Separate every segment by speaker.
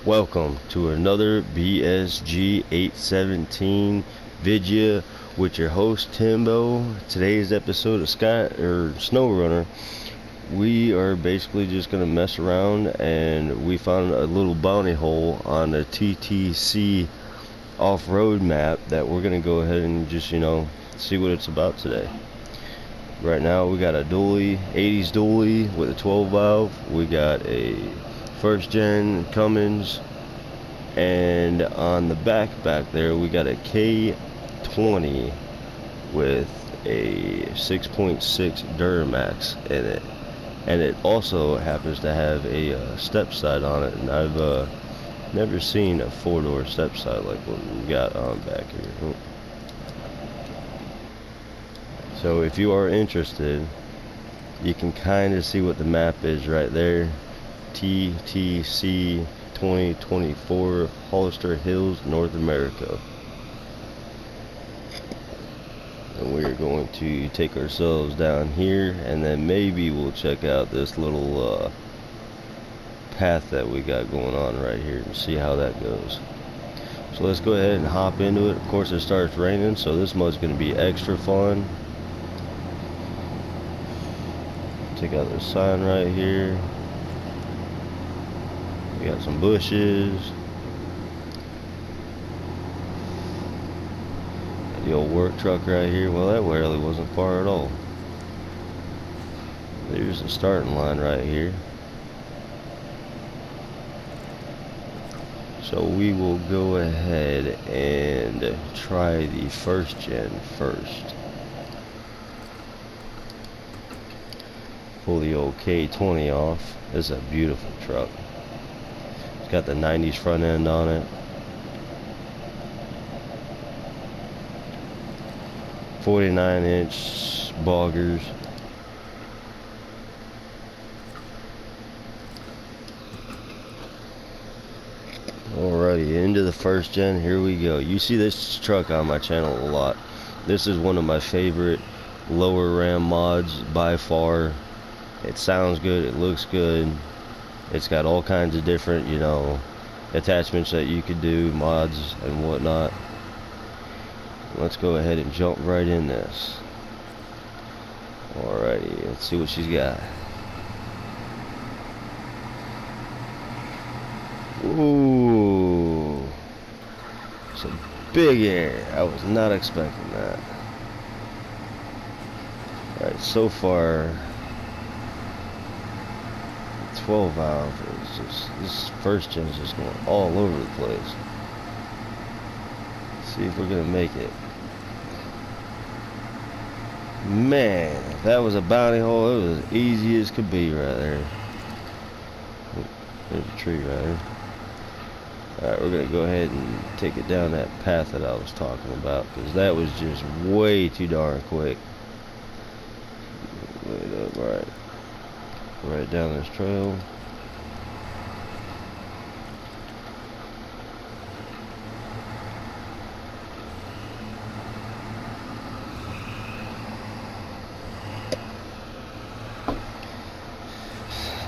Speaker 1: Welcome to another BSG 817 video with your host Timbo. Today's episode of SnowRunner, we are basically just gonna mess around, and we found a little bounty hole on the TTC off-road map that we're gonna go ahead and just see what it's about today. Right now we got a dually, 80s dually with a 12 valve. We got a first gen Cummins, and on the back there we got a K20 with a 6.6 Duramax in it, and it also happens to have a step side on it, and I've never seen a four-door step side like what we got on back here. So if you are interested, you can kind of see what the map is right there. TTC 2024, Hollister Hills, North America. And we are going to take ourselves down here, and then maybe we'll check out this little path that we got going on right here and see how that goes. So let's go ahead and hop into it. Of course, it starts raining, so this mud's going to be extra fun. Take out the sign right here. We got some bushes. The old work truck right here. Well, that really wasn't far at all. There's the starting line right here. So we will go ahead and try the first gen first. Pull the old K20 off. This is a beautiful truck. It's got the 90s front end on it. 49-inch boggers. Alrighty, into the first gen. Here we go. You see this truck on my channel a lot. This is one of my favorite lower ram mods by far. It sounds good, it looks good. It's got all kinds of different, attachments that you could do, mods and whatnot. Let's go ahead and jump right in this. Alrighty, let's see what she's got. Ooh, it's a big air. I was not expecting that. Alright, so far 12 valve is just, this first gen is just going all over the place. Let's see if we're gonna make it. Man, if that was a bounty hole, it was as easy as could be right there. There's a tree right there. Alright, we're gonna go ahead and take it down that path that I was talking about, because that was just way too darn quick. Look it up, right down this trail.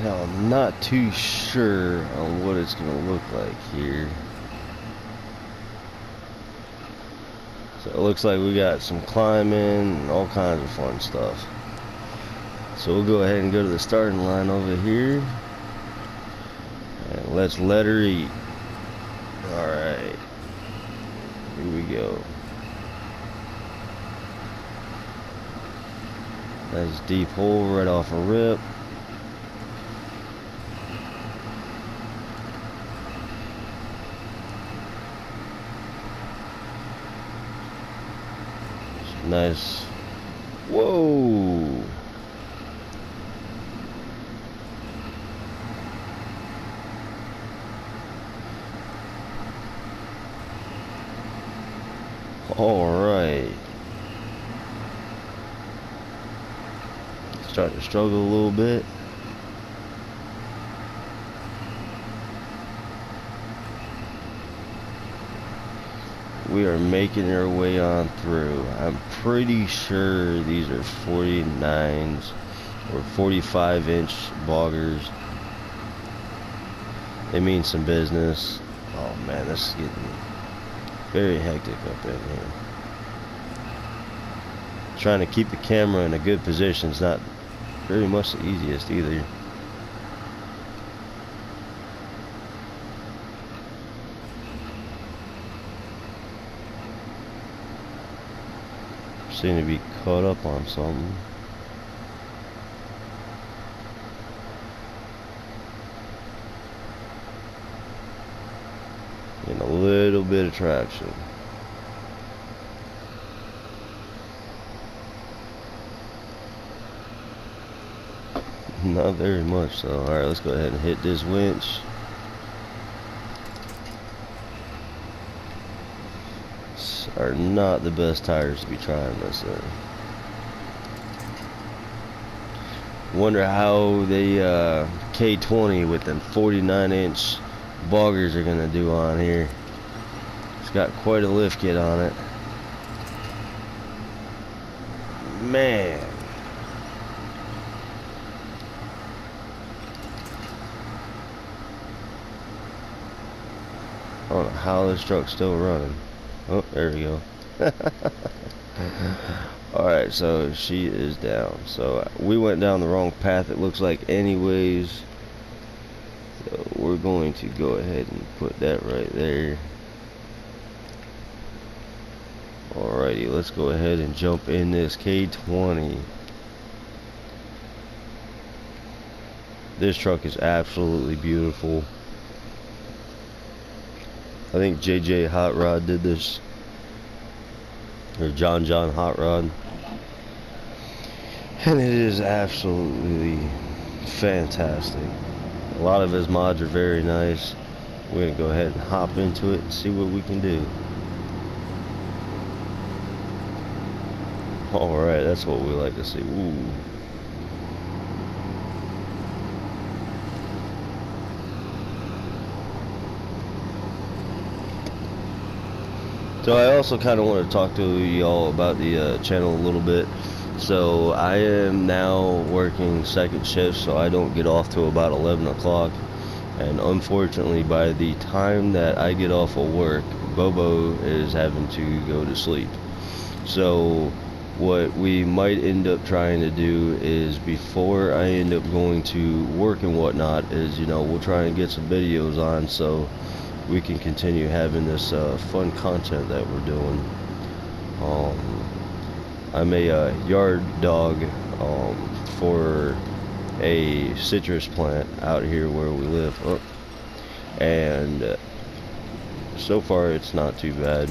Speaker 1: Now I'm not too sure on what it's gonna look like here. So it looks like we got some climbing and all kinds of fun stuff. So we'll go ahead and go to the starting line over here, and let's let her eat. Alright, here we go. Nice deep hole right off a rip. Nice. Whoa. Alright. Starting to struggle a little bit. We are making our way on through. I'm pretty sure these are 49s or 45-inch boggers. it means some business. Oh man, this is getting very hectic up in here. Trying to keep the camera in a good position is not very much the easiest either. Seem to be caught up on something. Getting a little bit of traction. Not very much, so alright, let's go ahead and hit this winch. These are not the best tires to be trying this in. Wonder how the K20 with them 49-inch boggers are gonna do on here. It's got quite a lift kit on it. Man. I don't know how this truck's still running. Oh, there we go. Alright, so she is down. So we went down the wrong path, it looks like, anyways. So we're going to go ahead and put that right there. Alrighty, let's go ahead and jump in this K20. This truck is absolutely beautiful. I think JJ Hot Rod did this, or John Hot Rod, and it is absolutely fantastic. A lot of his mods are very nice. We're gonna go ahead and hop into it and see what we can do. Alright, that's what we like to see. Ooh. So I also kind of want to talk to y'all about the channel a little bit. So I am now working second shift, so I don't get off till about 11 o'clock. And unfortunately, by the time that I get off of work, Bobo is having to go to sleep. So what we might end up trying to do is, before I end up going to work and whatnot, is, you know, we'll try and get some videos on so we can continue having this fun content that we're doing. I'm a yard dog for a citrus plant out here where we live. Oh. And so far it's not too bad.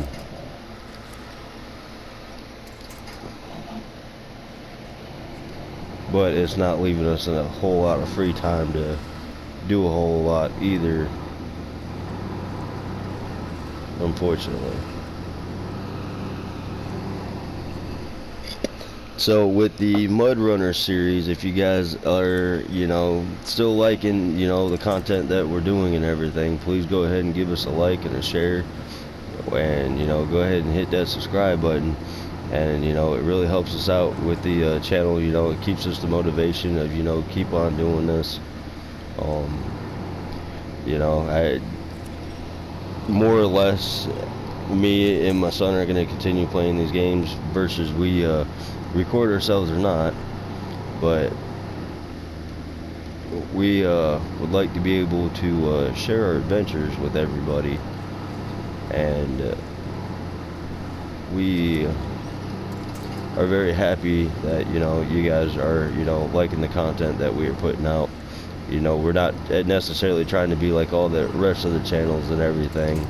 Speaker 1: But it's not leaving us a whole lot of free time to do a whole lot either, unfortunately. So with the Mud Runner series, if you guys are, you know, still liking, you know, the content that we're doing and everything, please go ahead and give us a like and a share, and, you know, go ahead and hit that subscribe button. And, you know, it really helps us out with the channel. You know, it keeps us the motivation of, you know, keep on doing this. You know, I more or less, me and my son are going to continue playing these games, versus we record ourselves or not. But we would like to be able to share our adventures with everybody. And we are very happy that, you know, you guys are, you know, liking the content that we are putting out. You know, we're not necessarily trying to be like all the rest of the channels and everything.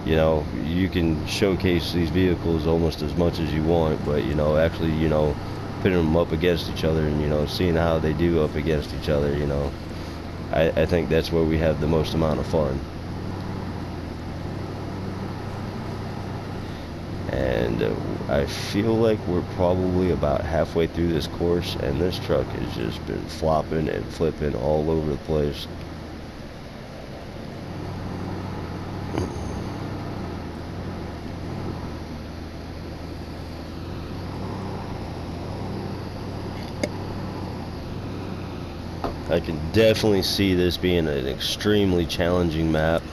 Speaker 1: You know, you can showcase these vehicles almost as much as you want, but, you know, actually, you know, putting them up against each other and, you know, seeing how they do up against each other, you know, I think that's where we have the most amount of fun. And I feel like we're probably about halfway through this course, and this truck has just been flopping and flipping all over the place. I can definitely see this being an extremely challenging map.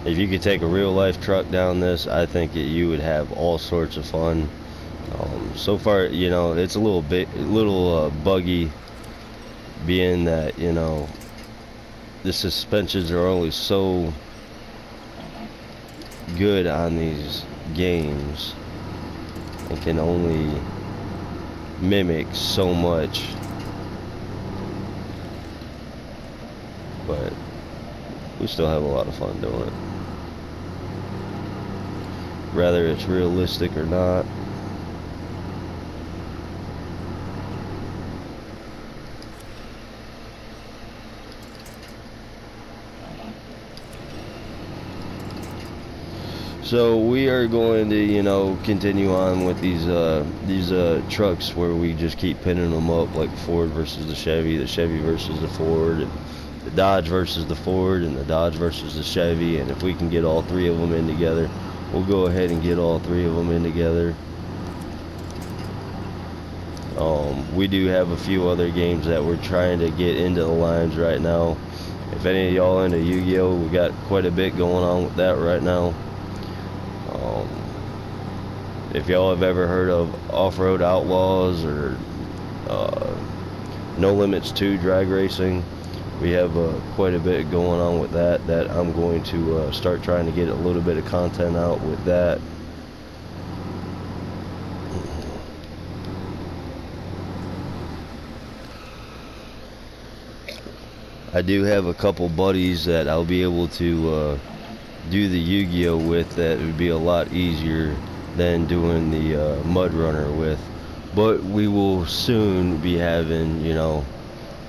Speaker 1: If you could take a real life truck down this, I think that you would have all sorts of fun. So far, you know, it's a little buggy, being that, you know, the suspensions are only so good on these games and can only mimic so much. But we still have a lot of fun doing it, whether it's realistic or not. So we are going to, you know, continue on with these trucks where we just keep pinning them up, like Ford versus the Chevy versus the Ford, and the Dodge versus the Ford, and the Dodge versus the Chevy. And if we can get all three of them in together, we'll go ahead and get all three of them in together. We do have a few other games that we're trying to get into the lines right now. If any of y'all into Yu-Gi-Oh, we got quite a bit going on with that right now. If y'all have ever heard of Off-Road Outlaws or No Limits 2 drag racing, we have quite a bit going on with that I'm going to start trying to get a little bit of content out with that. I do have a couple buddies that I'll be able to do the Yu-Gi-Oh with that would be a lot easier than doing the Mud Runner with. But we will soon be having, you know,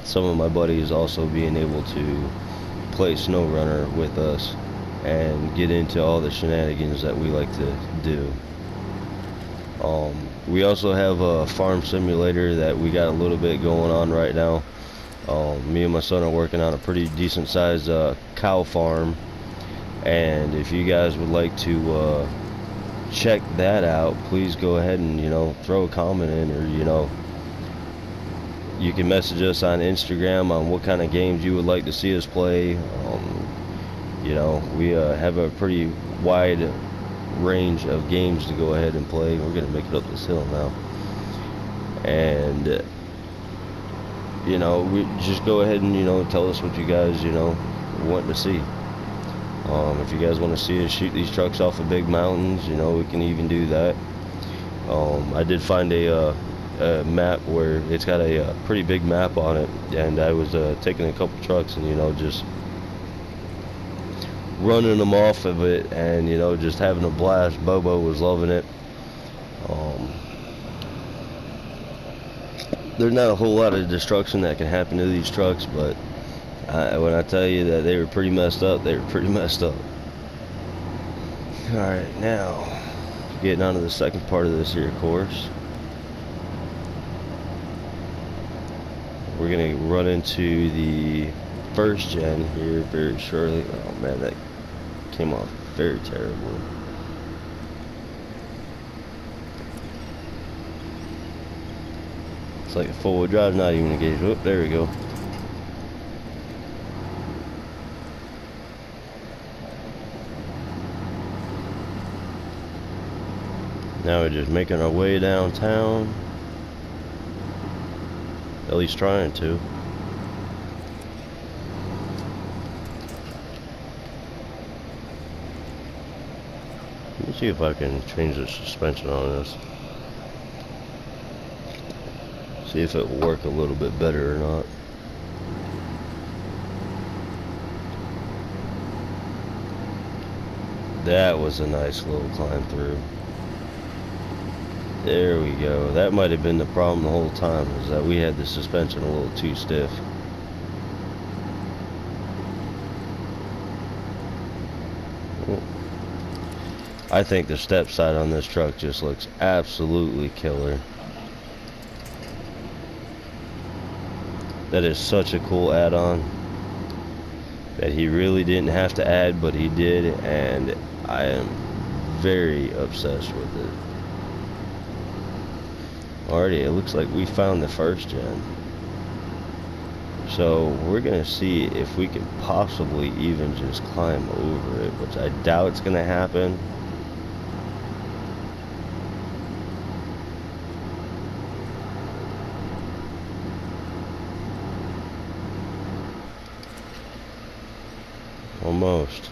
Speaker 1: some of my buddies also being able to play SnowRunner with us and get into all the shenanigans that we like to do. We also have a farm simulator that we got a little bit going on right now. Me and my son are working on a pretty decent sized cow farm, and if you guys would like to check that out, please go ahead and, you know, throw a comment in, or, you know, you can message us on Instagram on what kind of games you would like to see us play. You know, we have a pretty wide range of games to go ahead and play. We're gonna make it up this hill now, and you know, we just go ahead and, you know, tell us what you guys, you know, want to see. If you guys want to see us shoot these trucks off of big mountains, you know, we can even do that. I did find a map where it's got a pretty big map on it, and I was taking a couple trucks and, you know, just running them off of it, and, you know, just having a blast. Bobo was loving it. There's not a whole lot of destruction that can happen to these trucks, but when I tell you that they were pretty messed up, they were pretty messed up. Alright, now getting on to the second part of this here course. We're going to run into the first gen here very shortly. Oh man, that came off very terribly. It's like a four-wheel drive, not even engaged. Oh, there we go. Now we're just making our way downtown. At least trying to. Let me see if I can change the suspension on this. See if it will work a little bit better or not. That was a nice little climb through. There we go. That might have been the problem the whole time, is that we had the suspension a little too stiff. I think the step side on this truck just looks absolutely killer. That is such a cool add-on that he really didn't have to add, but he did, and I am very obsessed with it. Alrighty, it looks like we found the first gen. So we're gonna see if we can possibly even just climb over it, which I doubt it's gonna happen. Almost.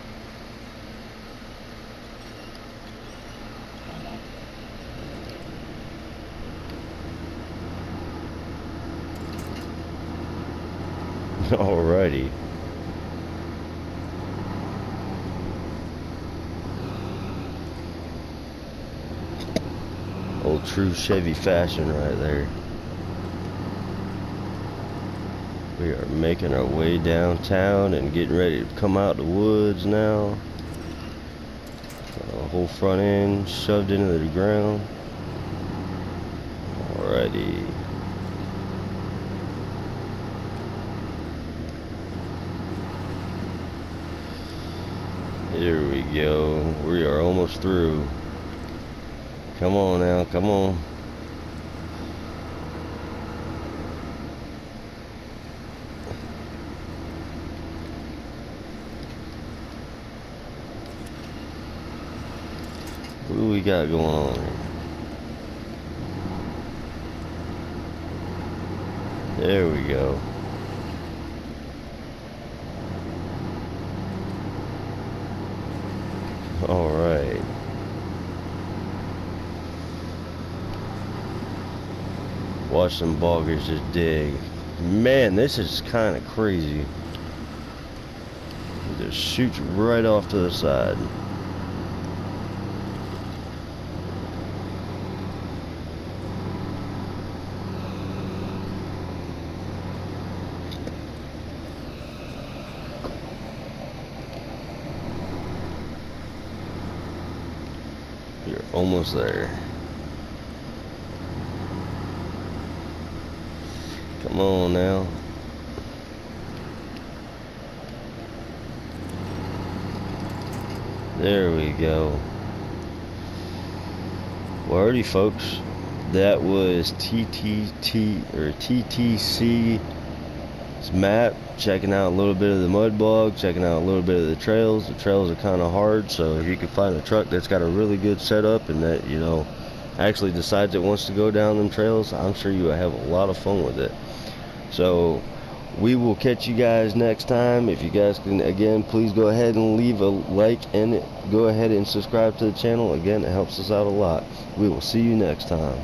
Speaker 1: Alrighty. Old true Chevy fashion right there. We are making our way downtown and getting ready to come out the woods now. Got a whole front end shoved into the ground. Alrighty. Here we go. We are almost through. Come on now, come on. What do we got going on here? There we go. All right. Watch some boggers just dig. Man, this is kind of crazy. It just shoots right off to the side. You're almost there. Come on now. There we go. Well, alrighty, folks. That was TTC's map. Checking out a little bit of the mud bog, checking out a little bit of the trails. The trails are kind of hard, so if you can find a truck that's got a really good setup and that, you know, actually decides it wants to go down them trails, I'm sure you will have a lot of fun with it. So we will catch you guys next time. If you guys can, again, please go ahead and leave a like and go ahead and subscribe to the channel. Again, it helps us out a lot. We will see you next time.